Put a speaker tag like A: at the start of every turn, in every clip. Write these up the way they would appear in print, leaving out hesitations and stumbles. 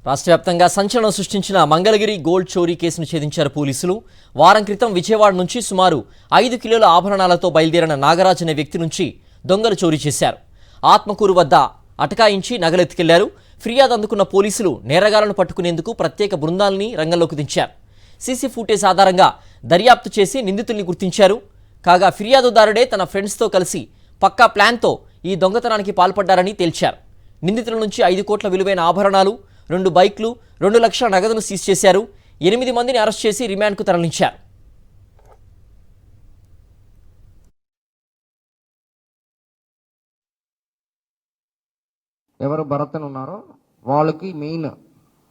A: రాష్ట్ర వ్యాప్తంగా సంచలనం సృష్టించిన మంగళగిరి గోల్డ్ చోరీ కేసును ఛేదించారు పోలీసులు. వారం క్రితం విజయవాడ నుంచి సుమారు 5 కిలోల ఆభరణాలతో బయలుదేరిన నాగరాజ్ అనే వ్యక్తి నుంచి దొంగలు చోరీ చేశారు. ఆత్మకూరు వద్ద అటకాయించి నగలెత్తుకెళ్లారు. ఫిర్యాదు అందుకున్న పోలీసులు నేరగాళ్లను పట్టుకునేందుకు ప్రత్యేక బృందాల్ని రంగంలోకి దించారు. సీసీ ఫుటేజ్ ఆధారంగా దర్యాప్తు చేసి నిందితుల్ని గుర్తించారు. కాగా ఫిర్యాదుదారుడే తన ఫ్రెండ్స్తో కలిసి పక్కా ప్లాన్తో ఈ దొంగతనానికి పాల్పడ్డారని తేల్చారు. నిందితుల నుంచి 5 కోట్ల విలువైన ఆభరణాలు, 2 బైక్లు, 2 లక్షల నగదును సీజ్ చేశారు. 8 మందిని అరెస్ట్ చేసి రిమాండ్కు తరలించారు.
B: ఎవరు భరత్ ఉన్నారో వాళ్ళకి మెయిన్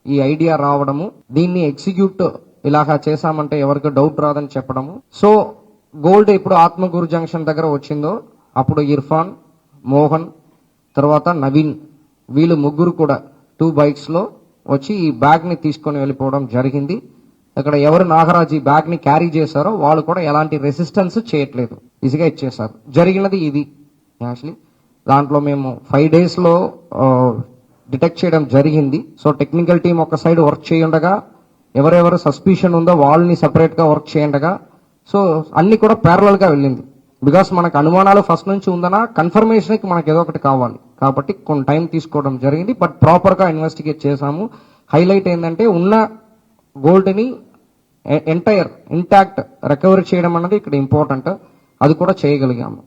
B: ఈ ఐడియా రావడము, దీన్ని ఎగ్జిక్యూట్ ఇలాగా చేశామంటే ఎవరికి డౌట్ రాదని చెప్పడము. సో గోల్డ్ ఇప్పుడు ఆత్మకూరు జంక్షన్ దగ్గర వచ్చిందో అప్పుడు ఇర్ఫాన్, మోహన్, తర్వాత నవీన్, వీళ్ళు ముగ్గురు కూడా 2 బైక్స్ లో వచ్చి ఈ బ్యాగ్ ని తీసుకొని వెళ్ళిపోవడం జరిగింది. ఇక్కడ ఎవరు నాగరాజ్ ఈ బ్యాగ్ ని క్యారీ చేశారో వాళ్ళు కూడా ఎలాంటి రెసిస్టెన్స్ చేయట్లేదు, ఈజీగా ఇచ్చేసారు. జరిగినది ఇది. యాక్చువల్లీ దాంట్లో మేము 5 days లో డిటెక్ట్ చేయడం జరిగింది. సో టెక్నికల్ టీం ఒక సైడ్ వర్క్ చేయండగా, ఎవరెవరు సస్పిషన్ ఉందో వాళ్ళని సెపరేట్ గా వర్క్ చేయండగా, సో అన్ని కూడా ప్యారలల్ గా వెళ్ళింది. బికాస్ మనకు అనుమానాలు ఫస్ట్ నుంచి ఉందన్నా కన్ఫర్మేషన్కి మనకు ఏదో ఒకటి కావాలి కాబట్టి కొన్ని టైం తీసుకోవడం జరిగింది. బట్ ప్రాపర్ గా ఇన్వెస్టిగేట్ చేశాము. హైలైట్ ఏంటంటే ఉన్న గోల్డ్ ని ఎంటైర్ ఇంటాక్ట్ రికవరీ చేయడం అన్నది ఇక్కడ ఇంపార్టెంట్. అది కూడా చేయగలిగాము.